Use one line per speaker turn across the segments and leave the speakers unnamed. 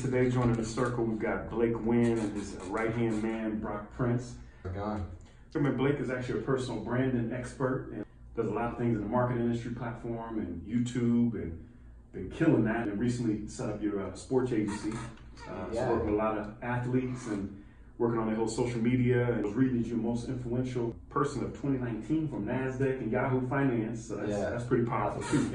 Today, joining the circle, we've got Blake Wynn and his right-hand man, Brock Prince. Blake is actually a personal branding expert and does a lot of things in the marketing industry platform and YouTube, and been killing that. And recently set up your sports agency. So working with a lot of athletes and working on their whole social media. And I was reading that you're the most influential person of 2019 from NASDAQ and Yahoo Finance. So that's pretty powerful too.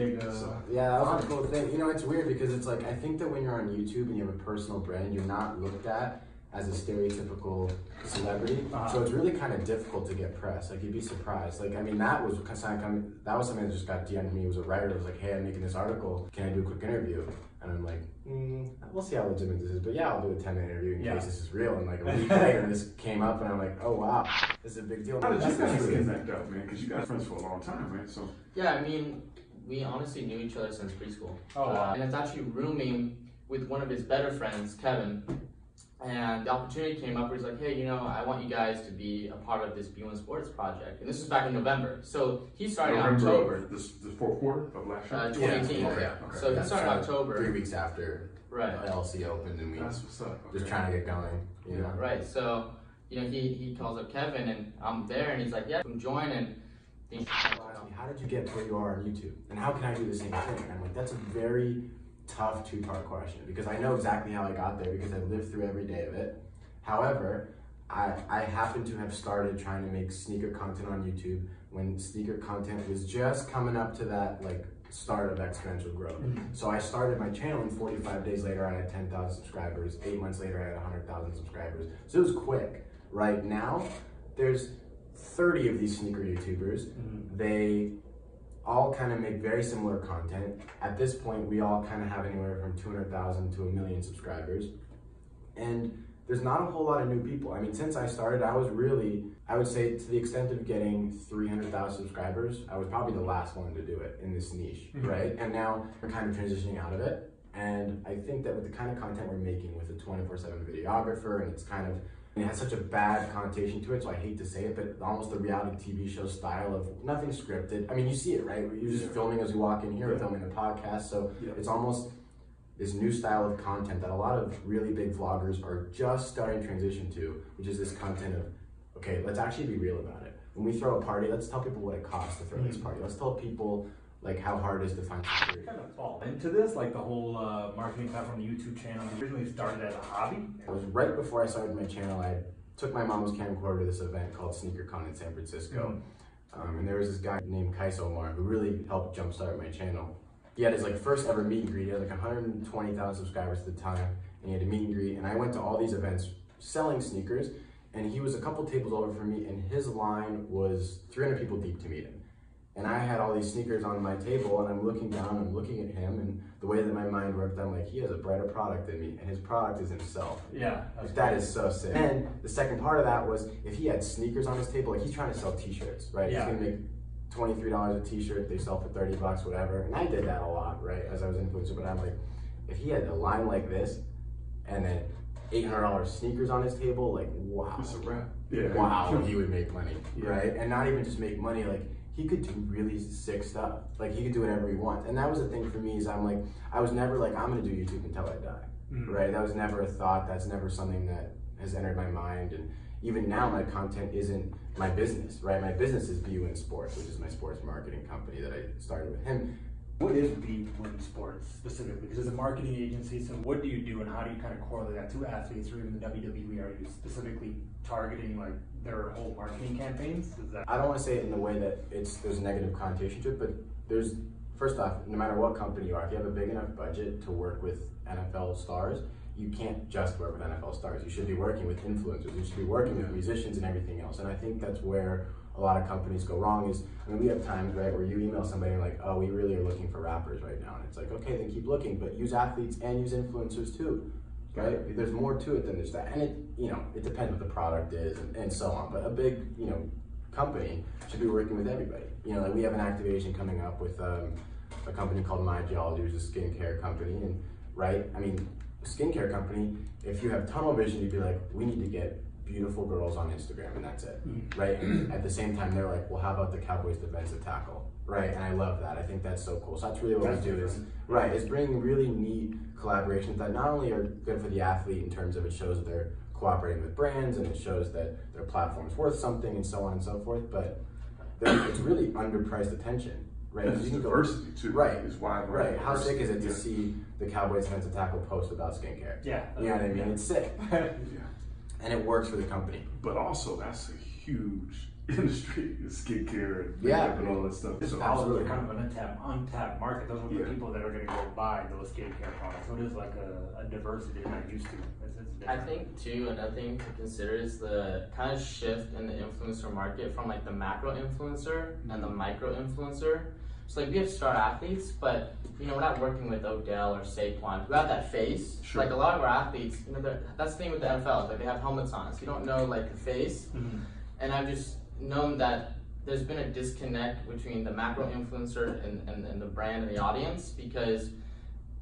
Yeah, that was a cool thing. You know, it's weird because it's like, I think that when you're on YouTube and you have a personal brand, you're not looked at as a stereotypical celebrity. So it's really kind of difficult to get press. Like, you'd be surprised. Like, I mean, that was something that just got DM'd to me. It was a writer that was like, hey, I'm making this article. Can I do a quick interview? And I'm like, we'll see how legitimate this is. But yeah, I'll do a 10-minute interview in case this is real. And like a week later, this came up and I'm like, oh wow, this is a big deal.
How did you guys connect up, man? Because you guys friends for a long time, man. So
yeah, I mean, we honestly knew each other since preschool. And it's actually rooming with one of his better friends, Kevin. And the opportunity came up where he's like, hey, you know, I want you guys to be a part of this B1 Sports project. And this was back in November. So he started in October.
The fourth quarter of last
year? 2018.
Okay.
So he started in October.
3 weeks after LC opened, and we just trying to get going. You know?
Right. So, you know, he calls up Kevin, and I'm there, and he's like, yeah, come join. And
how did you get where you are on YouTube? And how can I do the same thing? And I'm like, that's a very tough two-part question, because I know exactly how I got there because I lived through every day of it. However, I happen to have started trying to make sneaker content on YouTube when sneaker content was just coming up to that like start of exponential growth. So I started my channel, and 45 days later I had 10,000 subscribers. 8 months later I had 100,000 subscribers. So it was quick. Right now, there's 30 of these sneaker YouTubers. They all kind of make very similar content. At this point, we all kind of have anywhere from 200,000 to 1 million subscribers. And there's not a whole lot of new people. I mean, since I started, I was really, I would say to the extent of getting 300,000 subscribers, I was probably the last one to do it in this niche, right? And now we're kind of transitioning out of it. And I think that with the kind of content we're making with a 24/7 videographer, and it's kind of, it has such a bad connotation to it, so I hate to say it, but almost the reality TV show style of nothing scripted. I mean, you see it, right? You're just filming as we walk in here, we're filming a podcast, so it's almost this new style of content that a lot of really big vloggers are just starting to transition to, which is this content of, okay, let's actually be real about it. When we throw a party, let's tell people what it costs to throw this party. Let's tell people like how hard it is to find security.
Kind of fall into this, like the whole marketing platform, the YouTube channel. Originally started as a hobby.
It was right before I started my channel. I took my mom's camcorder to this event called SneakerCon in San Francisco. And there was this guy named Kaiso Omar who really helped jumpstart my channel. He had his like first ever meet and greet. He had like 120,000 subscribers at the time, and he had a meet and greet. And I went to all these events selling sneakers, and he was a couple tables over from me, and his line was 300 people deep to meet him. And I had all these sneakers on my table, and I'm looking down, I'm looking at him, and the way that my mind worked, I'm like, he has a brighter product than me, and his product is himself.
Yeah.
That is so sick. And the second part of that was, if he had sneakers on his table, like he's trying to sell t-shirts, right? Yeah. He's gonna make $23 a t-shirt, they sell for 30 bucks, whatever. And I did that a lot, right, as I was influencer, but I'm like, if he had a line like this, and then $800 sneakers on his table, like, wow.
It's a wrap. Yeah.
Wow, he would make money, right? And not even just make money, like, he could do really sick stuff. Like, he could do whatever he wants. And that was the thing for me, is I'm like, I was never like, I'm gonna do YouTube until I die, right? That was never a thought. That's never something that has entered my mind. And even now, my content isn't my business, right? My business is Wynn Sports, which is my sports marketing company that I started with him.
What is Wynn Sports specifically? Because it's a marketing agency, so what do you do, and how do you kind of correlate that to athletes or even the WWE? Are you specifically targeting like their whole marketing campaigns?
I don't want to say it in the way that there's a negative connotation to it, but there's, first off, no matter what company you are, if you have a big enough budget to work with NFL stars, you can't just work with NFL stars. You should be working with influencers. You should be working with musicians and everything else. And I think that's where a lot of companies go wrong is, I mean, we have times, right, where you email somebody and like, oh, we really are looking for rappers right now. And it's like, okay, then keep looking, but use athletes and use influencers too, right? There's more to it than just that. And it, you know, it depends what the product is and so on. But a big, you know, company should be working with everybody. You know, like we have an activation coming up with a company called My Geology, which is a skincare company. And right, I mean, skincare company, if you have tunnel vision, you'd be like, we need to get beautiful girls on Instagram and that's it, right? And at the same time, they're like, well, how about the Cowboys defensive tackle, right? And I love that. I think that's so cool. So that's really what we do is bring really neat collaborations that not only are good for the athlete in terms of it shows that they're cooperating with brands and it shows that their platform's worth something and so on and so forth, but it's really underpriced attention, right?
It's diversity too.
Right.
It's wide.
Right. How sick is it to see the Cowboys defensive tackle post about skincare?
Yeah.
You know what I mean? It's sick.
Yeah.
And it works for the company.
But also, that's a huge industry, skincare and makeup and all that stuff.
It's also kind of an untapped market. Those are the people that are going to go buy those skincare products. So it is like a diversity they're not used to. It's
I think too, another thing to consider is the kind of shift in the influencer market from like the macro influencer and the micro influencer. So like we have star athletes, but you know, we're not working with Odell or Saquon who have that face.
Sure.
Like a lot of our athletes, you know, that's the thing with the NFL, like they have helmets on, so you don't know like the face. And I've just known that there's been a disconnect between the macro influencer and the brand and the audience because,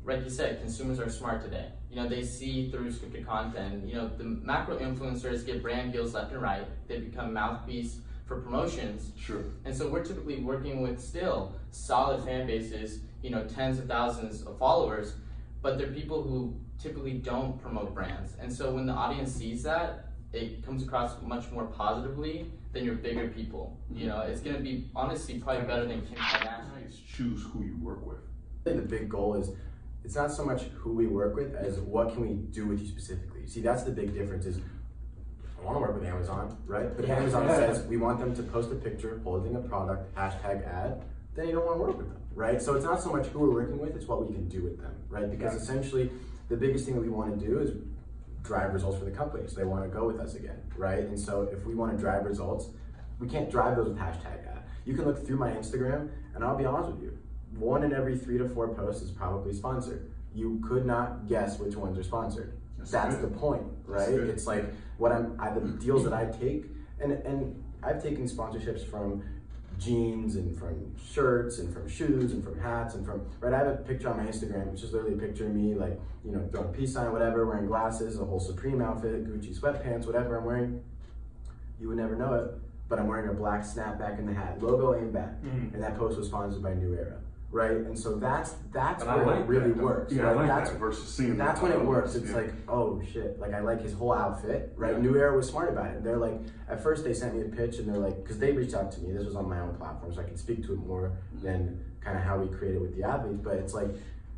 like you said, consumers are smart today. You know, they see through scripted content. You know, the macro influencers get brand deals left and right. They become mouthpiece for promotions.
Sure.
And so we're typically working with still solid fan bases, you know, tens of thousands of followers, but they're people who typically don't promote brands. And so when the audience sees that, it comes across much more positively than your bigger people. You know, it's gonna be honestly probably better than Kim Kardashian.
Choose who you work with.
I think the big goal is it's not so much who we work with as what can we do with you specifically. See, that's the big difference is I want to work with Amazon, right? But if Amazon says we want them to post a picture holding a product, hashtag ad, then you don't want to work with them, right? So it's not so much who we're working with, it's what we can do with them, right? Because essentially the biggest thing that we want to do is drive results for the company. So they want to go with us again, right? And so if we want to drive results, we can't drive those with hashtag ad. You can look through my Instagram and I'll be honest with you, 1 in every 3 to 4 posts is probably sponsored. You could not guess which ones are sponsored. That's the point, right? It's like the deals that I take, and I've taken sponsorships from jeans and from shirts and from shoes and from hats and from, right? I have a picture on my Instagram, which is literally a picture of me, like, you know, throwing a peace sign, whatever, wearing glasses, a whole Supreme outfit, Gucci sweatpants, whatever I'm wearing. You would never know it, but I'm wearing a black snapback in the hat, logo aimed back, and that post was sponsored by New Era. Right, and so that's where it really works.
Yeah,
right?
I like
that's,
that versus seeing.
That's when it works. It's like, oh shit, like I like his whole outfit, right? New Era was smart about it. They're like, at first they sent me a pitch and they're like, because they reached out to me. This was on my own platform, so I can speak to it more than kind of how we create it with the athletes. But it's like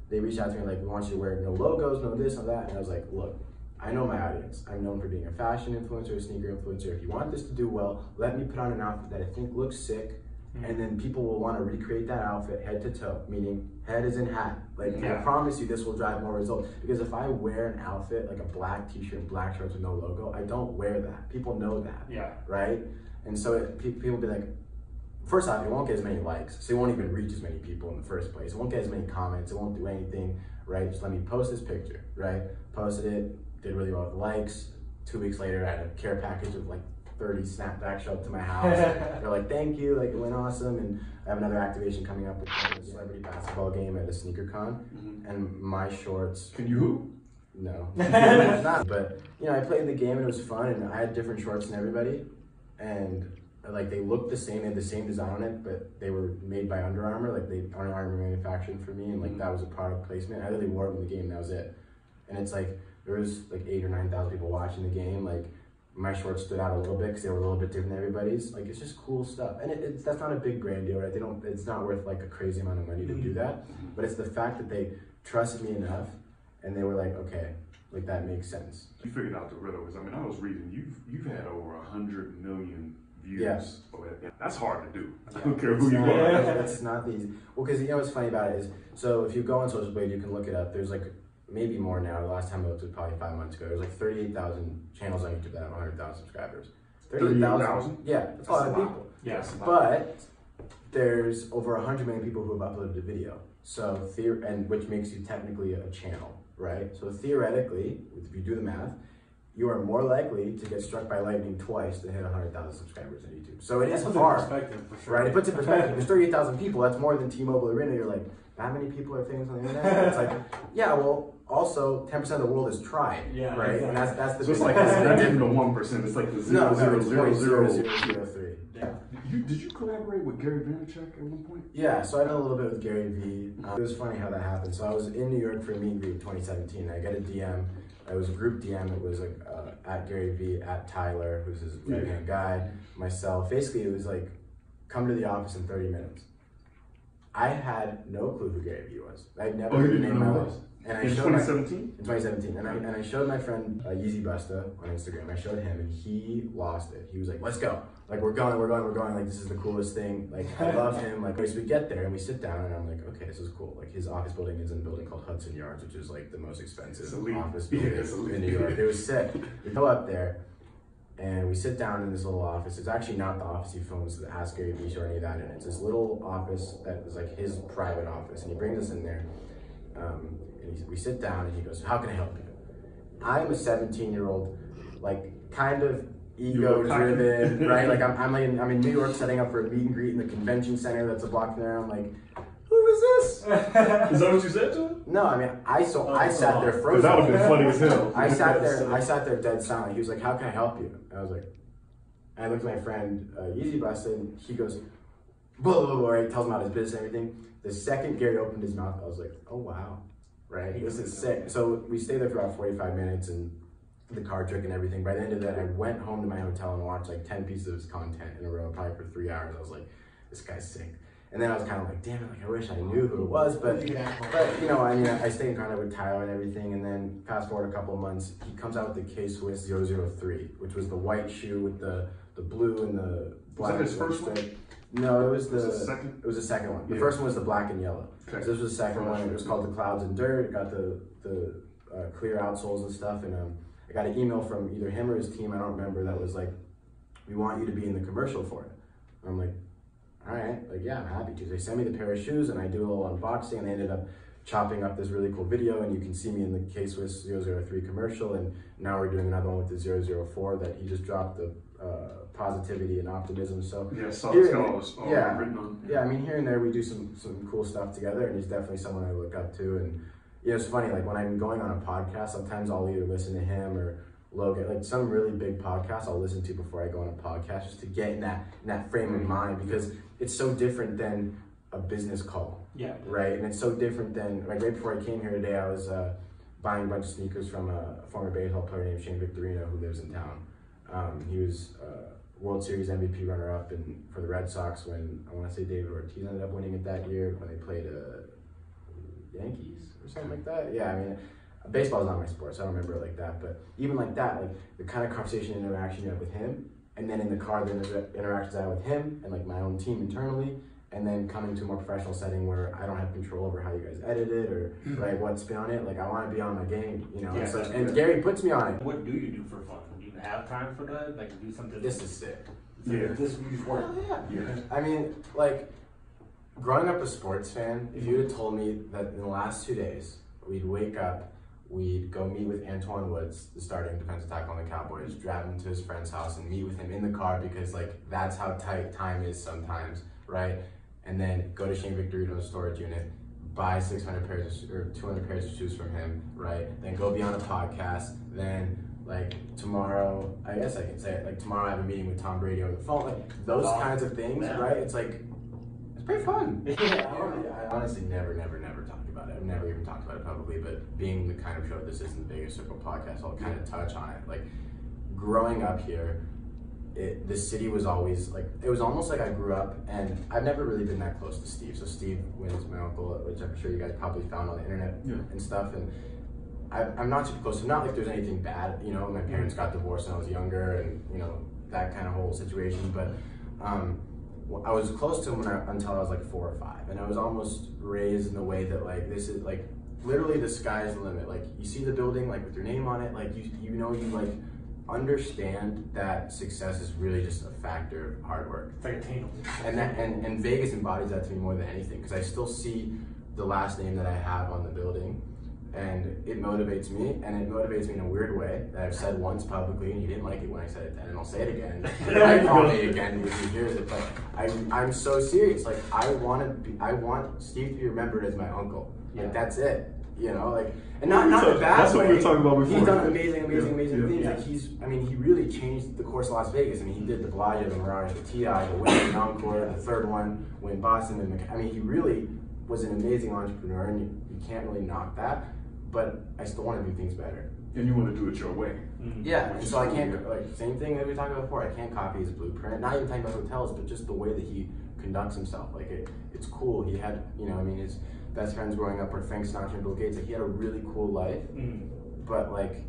they reached out to me like, we want you to wear no logos, no this, no that, and I was like, look, I know my audience. I'm known for being a fashion influencer, a sneaker influencer. If you want this to do well, let me put on an outfit that I think looks sick. And then people will want to recreate that outfit head to toe, meaning head is in hat. Like I promise you this will drive more results. Because if I wear an outfit, like a black t-shirt, black shorts with no logo, I don't wear that. People know that, right? And so people will be like, first off, it won't get as many likes. So it won't even reach as many people in the first place. It won't get as many comments. It won't do anything, right? Just let me post this picture, right? Posted it, did really well with the likes. 2 weeks later, I had a care package of like 30 snapbacks show up to my house. They're like, thank you, like it went awesome. And I have another activation coming up with a celebrity basketball game at a sneaker con. And my shorts.
Can you hoop?
No. Not, but you know, I played the game and it was fun and I had different shorts than everybody. And like they looked the same, they had the same design on it, but they were made by Under Armour, like they Under Armour manufactured for me, and like that was a product placement. I literally wore them in the game, and that was it. And it's like there was like 8,000 or 9,000 people watching the game, like my shorts stood out a little bit because they were a little bit different than everybody's. Like it's just cool stuff, and that's not a big brand deal, right? It's not worth like a crazy amount of money to do that, but it's the fact that they trusted me enough, and they were like, okay, like that makes sense.
You figured out the riddle, because I mean, I was reading you've had over 100 million views. Yeah. That's hard to do. I don't care who you are.
It's not easy. Well, because you know what's funny about it is, so if you go on social media, you can look it up. There's like maybe more now. The last time I looked was probably 5 months ago. There's like 38,000 channels on YouTube that have 100,000 subscribers.
38,000?
Yeah, that's a lot of people.
Yes.
But there's over 100 million people who have uploaded a video. So and which makes you technically a channel, right? So theoretically, if you do the math, you are more likely to get struck by lightning twice to hit 100,000 subscribers on YouTube. So it is hard,
perspective, for sure.
right? It puts it in perspective. There's 38,000 people. That's more than T-Mobile Arena. You're like, that many people are famous on the internet? It's like, yeah, well, Also, 10% of the world is tried, right?
Exactly.
And that's the.
So it's like it's not even the 1%. It's like the 0.0003.
Yeah.
Did you collaborate with Gary Vaynerchuk at one point?
Yeah, so I did a little bit with Gary V. It was funny how that happened. So I was in New York for a meet and greet in 2017. I got a DM. It was a group DM. It was like at Gary V, at Tyler, who's his right-hand guy, myself. Basically, it was like, come to the office in 30 minutes. I had no clue who Gary V was. I'd never heard the name in my life. And
in 2017?
In 2017. And I showed my friend Yeezy Busta on Instagram. I showed him and he lost it. He was like, let's go. Like, we're going. Like, this is the coolest thing. Like, I love him. Like, so we get there and we sit down and I'm like, okay, this is cool. Like, his office building is in a building called Hudson Yards, which is like the most expensive office building in New York. It was sick. We go up there and we sit down in this little office. It's actually not the office he films the Ask Gary Vee or any of that in. It's this little office that is like his private office. And he brings us in there. And we sit down and he goes, how can I help you? I'm a 17-year-old, like, kind of ego-driven, right? Like, I'm in New York setting up for a meet and greet in the convention center that's a block from there. I'm like, who is this?
Is that what you said to him?
No, I mean, I sat there frozen.
That would have been funny as hell.
I sat there dead silent. He was like, how can I help you? I was like, I looked at my friend Yeezy Busta and he goes, blah, blah, blah, right? Tells him about his business and everything. The second Gary opened his mouth, I was like, oh, wow. Right? This is sick. So we stayed there for about 45 minutes and the card trick and everything. By the end of that, I went home to my hotel and watched like 10 pieces of his content in a row, probably for 3 hours. I was like, this guy's sick. And then I was kind of like, damn it, like I wish I knew who it was. But you know, I mean, I stayed in contact with Tyler and everything. And then fast forward a couple of months, he comes out with the K-Swiss 003, which was the white shoe with the blue and the black.
Was that his first one?
No, it was the
second.
It was the second one. The first one was the black and yellow.
Okay.
So this was the second one. It was called the Clouds and Dirt. It got the clear outsoles and stuff. And I got an email from either him or his team, I don't remember, that was like, we want you to be in the commercial for it. And I'm like, all right, like, yeah, I'm happy to. They sent me the pair of shoes and I do a little unboxing and they ended up chopping up this really cool video and you can see me in the K-Swiss 003 commercial. And now we're doing another one with the 004 that he just dropped the positivity and optimism. So
yeah, so it's got all written on.
Yeah, I mean, here and there we do some cool stuff together and he's definitely someone I look up to. And you know, it's funny, like when I'm going on a podcast, sometimes I'll either listen to him or Logan, like some really big podcasts I'll listen to before I go on a podcast just to get in that frame of mind because it's so different than a business call.
Yeah.
Right? And it's so different than, like right before I came here today, I was buying a bunch of sneakers from a former baseball player named Shane Victorino who lives in town. He was World Series MVP runner-up for the Red Sox when, I want to say David Ortiz ended up winning it that year when they played Yankees or something like that. Yeah, I mean, baseball is not my sport, so I don't remember it like that. But even like that, like the kind of conversation and interaction you have with him, and then in the car, the interactions I have with him and like my own team internally, and then coming to a more professional setting where I don't have control over how you guys edit it or like what's spin on it. Like I want to be on my game, you know.
Yeah,
so, and Gary puts me on it.
What do you do for fun? Do you have time for that? Like do something?
This is sick.
Yeah.
This is work.
Yeah.
I mean, like growing up a sports fan, if you had told me that in the last 2 days we'd wake up, we'd go meet with Antoine Woods, the starting defensive tackle on the Cowboys, drive him to his friend's house and meet with him in the car because like that's how tight time is sometimes, right? And then go to Shane Victorino's storage unit, buy 600 pairs or 200 pairs of shoes from him, right? Then go be on a podcast. Then like tomorrow, I guess I can say it, like tomorrow I have a meeting with Tom Brady over the phone, like those kinds of things, right? It's like, it's pretty fun. I honestly never talked about it. I've never even talked about it publicly, but being the kind of show this is in the Biggest Circle podcast, I'll kind of touch on it. Like growing up here, the city was always like, it was almost like I grew up and I've never really been that close to Steve. So Steve Wynn is my uncle, which I'm sure you guys probably found on the internet and stuff. And I'm not super close, so not like there's anything bad, you know, my parents got divorced when I was younger and, you know, that kind of whole situation. But I was close to him until I was like 4 or 5. And I was almost raised in the way that like, this is like, literally the sky's the limit. Like you see the building like with your name on it, like you know, you like, understand that success is really just a factor of hard work.
It's like attainable.
And Vegas embodies that to me more than anything because I still see the last name that I have on the building and it motivates me and it motivates me in a weird way that I've said once publicly and he didn't like it when I said it then and I'll say it again. He might call me again if he hears it, but I'm so serious. Like I want Steve to be remembered as my uncle. Like that's it. you know, like, and not in a bad
That's what
way.
we were talking about before.
He's done amazing things.
Yeah.
Like he really changed the course of Las Vegas. I mean, he did the Bellagio, the Mirage, the TI, the Wynn, the Encore, the third one, Wynn Boston, and I mean, he really was an amazing entrepreneur, and you can't really knock that. But I still want to do things better.
And you want to do it your way.
Yeah, and so I can't, like, same thing that we talked about before, I can't copy his blueprint, not even talking about hotels, but just the way that he conducts himself. Like, it's cool. He had, you know, I mean, his best friends growing up were Frank Sinatra and Bill Gates. Like, he had a really cool life, but, like,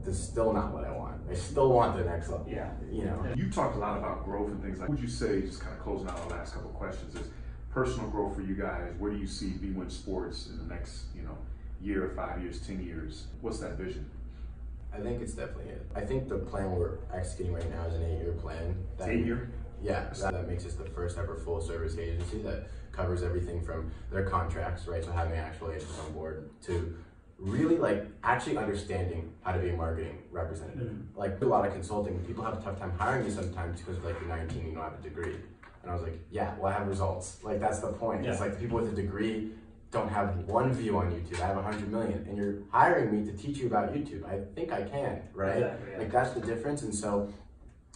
that's still not what I want. I still want the next level.
Yeah.
You know?
You talked a lot about growth and things like, what would you say, just kind of closing out the last couple of questions, is personal growth for you guys? Where do you see Wynn Sports in the next, you know, year, 5 years, 10 years? What's that vision?
I think it's definitely it. I think the plan we're executing right now is an 8-year plan.
8-year?
Yeah, that makes us the first ever full service agency that covers everything from their contracts, right? So having actual agents on board to really like actually understanding how to be a marketing representative. Like a lot of consulting, people have a tough time hiring you sometimes because like you're 19, you don't have a degree. And I was like, yeah, well I have results. Like that's the point. It's like the people with a degree don't have one view on YouTube. I have 100 million, and you're hiring me to teach you about YouTube. I think I can, right?
Exactly, yeah.
Like that's the difference. And so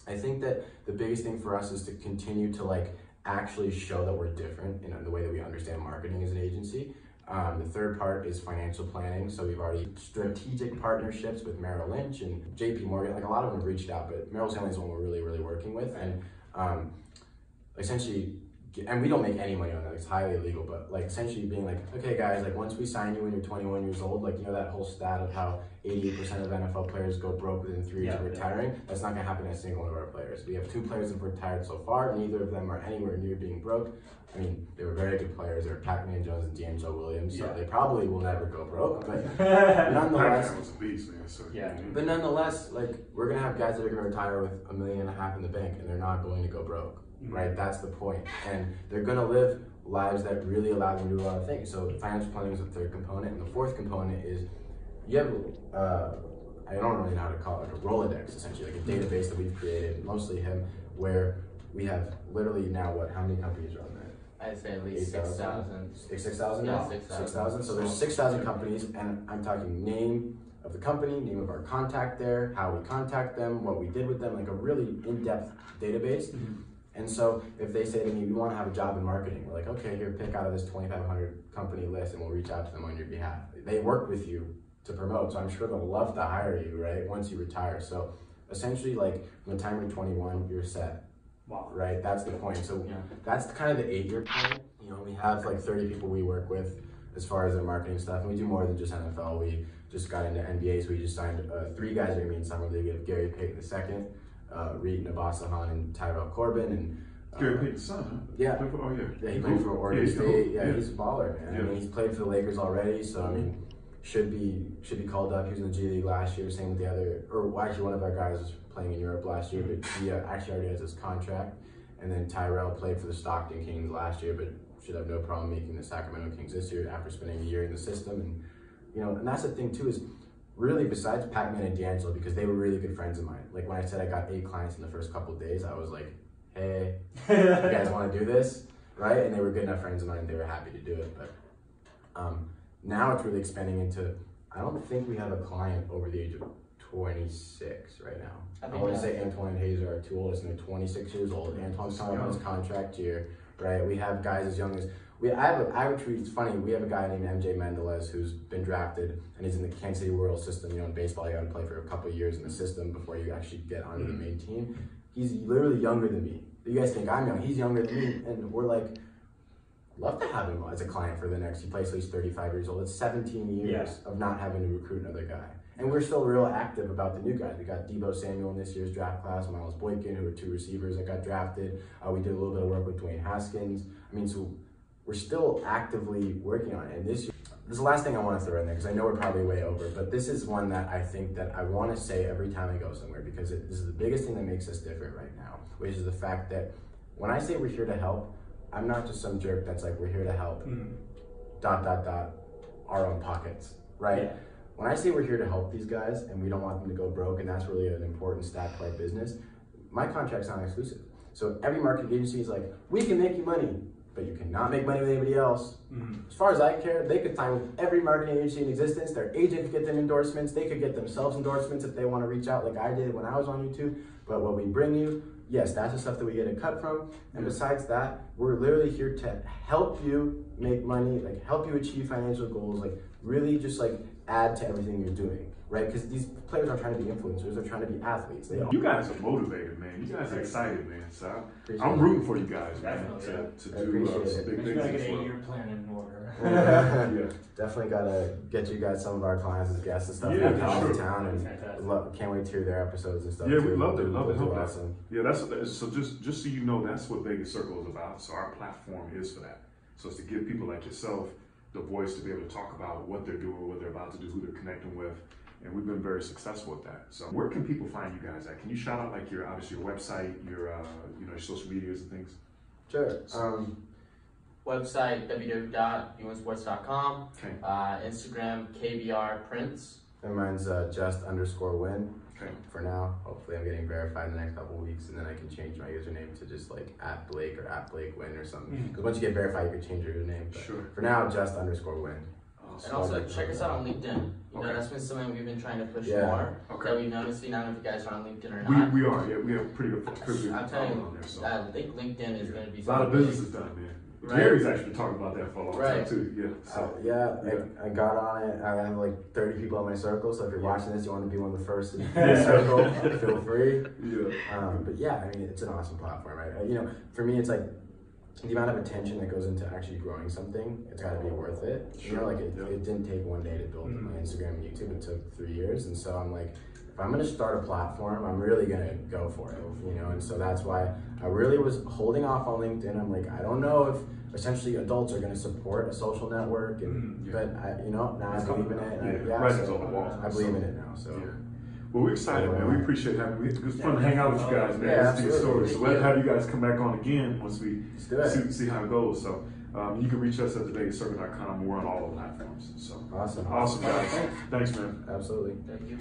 I think that the biggest thing for us is to continue to like actually show that we're different in the way that we understand marketing as an agency. The third part is financial planning. So we've already strategic partnerships with Merrill Lynch and JP Morgan. Like a lot of them have reached out, but Merrill Stanley is one we're really working with. And essentially, and we don't make any money on that, it's highly illegal, but like essentially being like, okay guys, like once we sign you when you're 21 years old, like you know that whole stat of how 88% of NFL players go broke within 3 years of retiring? That's not gonna happen to a single one of our players. We have 2 players that have retired so far, neither of them are anywhere near being broke. I mean, they were very good players, they were Pac-Man Jones and D'Angelo Williams, so they probably will never go broke, but nonetheless,
was a beast, man. So,
but nonetheless, like we're gonna have guys that are gonna retire with $1.5 million in the bank and they're not going to go broke. Right, that's the point. And they're gonna live lives that really allow them to do a lot of things. So financial planning is the third component, and the fourth component is you have I don't really know how to call it, like a Rolodex essentially, like a database that we've created, mostly him, where we have literally now how many companies are on there?
I'd say at least 6,000.
6,000 now? 6,000. So there's 6,000 companies, and I'm talking name of the company, name of our contact there, how we contact them, what we did with them, like a really in-depth database. And so if they say to me, we want to have a job in marketing, we're like, okay, here, pick out of this 2,500 company list and we'll reach out to them on your behalf. They work with you to promote, so I'm sure they'll love to hire you, right, once you retire. So essentially, like, from the time you're 21, you're set, right? That's the point. So that's kind of the 8-year plan. You know, we have like 30 people we work with as far as their marketing stuff, and we do more than just NFL. We just got into NBA, so we just signed 3 guys that are in summer league. We have Gary Payton II, Reed Nabasahan and Tyrell Corbin and
Gary Payton's son, huh?
Yeah.
Oh yeah.
He played for Oregon State. Yeah, he's a baller, man. I mean, he's played for the Lakers already, so I mean, should be called up. He was in the G League last year. Same with the other, or actually one of our guys was playing in Europe last year, but he actually already has his contract. And then Tyrell played for the Stockton Kings last year, but should have no problem making the Sacramento Kings this year after spending a year in the system. And you know, and that's the thing too is. Really, besides Pac-Man and D'Angelo, because they were really good friends of mine. Like when I said I got 8 clients in the first couple of days, I was like, hey, you guys want to do this? Right? And they were good enough friends of mine, they were happy to do it. But now it's really expanding into, I don't think we have a client over the age of 26 right now. I want to say Antoine and Hayes are our 2 oldest, and they're 26 years old. Antoine's coming on his contract year, right? We have guys as young as, it's funny, we have a guy named MJ Mendelez who's been drafted and he's in the Kansas City Royals system. You know, in baseball, you gotta play for a couple of years in the system before you actually get onto the main team. He's literally younger than me. You guys think I'm young, he's younger than me, and we're like, love to have him as a client for the next, he plays till he's 35 years old. It's 17 years of not having to recruit another guy. And we're still real active about the new guys. We got Debo Samuel in this year's draft class, Miles Boykin, who are 2 receivers that got drafted. We did a little bit of work with Dwayne Haskins. I mean, so we're still actively working on it. And this is the last thing I want to throw in there, because I know we're probably way over, but this is one that I think that I want to say every time I go somewhere, because this is the biggest thing that makes us different right now, which is the fact that when I say we're here to help, I'm not just some jerk that's like, we're here to help, ... our own pockets, right? Yeah. When I say we're here to help these guys and we don't want them to go broke, and that's really an important stat to our business, my contract's not exclusive. So every marketing agency is like, we can make you money, but you cannot make money with anybody else. As far as I care, they could sign with every marketing agency in existence. Their agent could get them endorsements. They could get themselves endorsements if they want to reach out like I did when I was on YouTube. But what we bring you, yes, that's the stuff that we get a cut from. And besides that, we're literally here to help you make money, like help you achieve financial goals, like really just like add to everything you're doing, right? Because these players aren't trying to be influencers, they're trying to be athletes.
You guys are motivated, man. You guys are excited, man. So I'm rooting for you guys, man, to do some big things.
Like an 8-year plan in order.
Yeah. Definitely gotta get you guys some of our clients as guests and stuff.
Yeah,
come
sure.
to town, and can't wait to hear their episodes and stuff.
Yeah,
too.
we'd love to help that.
Awesome.
Yeah, that's so. Just so you know, that's what Vegas Circle is about. So our platform is for that. So it's to give people like yourself the voice to be able to talk about what they're doing, what they're about to do, who they're connecting with, and we've been very successful at that. So where can people find you guys at? Can you shout out like your website, your your social medias and things?
Sure.
Website www.wynnsports.com.
Okay.
Instagram KBRPrints.
And mine's just_Wynn.
Okay.
For now, hopefully I'm getting verified in the next couple of weeks, and then I can change my username to just like @Blake or @BlakeWynn or something. Because once you get verified, you can change your username. But
Sure.
for now, just_Wynn.
And also check us out on LinkedIn. You know, that's been something we've been trying to push more.
Okay.
That we've noticed. I don't know if you guys are on LinkedIn or not.
We are. Yeah, we have pretty good
I'm telling you,
on there. So.
I think LinkedIn is going to be
A lot of
something
business is done, man.
Right.
Gary's actually talking about that for a long time
Right.
too. Yeah. So,
I got on it. I have like 30 people in my circle, so if you're watching this, you want to be one of the first in your circle, feel free.
Yeah.
But yeah, I mean, it's an awesome platform. You know, for me, it's like the amount of attention that goes into actually growing something, it's got to be worth it.
Sure.
You know, like it didn't take one day to build my Instagram and YouTube. It took 3 years, and so I'm like, if I'm going to start a platform, I'm really going to go for it, you know? And so that's why I really was holding off on LinkedIn. I'm like, I don't know if essentially adults are going to support a social network, and but now I believe in it. And I believe in it now. So.
Yeah. Well, we're excited, man. We appreciate having you. It was fun to hang out with you guys, man.
Yeah,
These stories. So let's have you guys come back on again once we see how it goes. So you can reach us at thevegascircle.com. We're on all the platforms. So
awesome,
guys. Thanks, man.
Absolutely.
Thank you.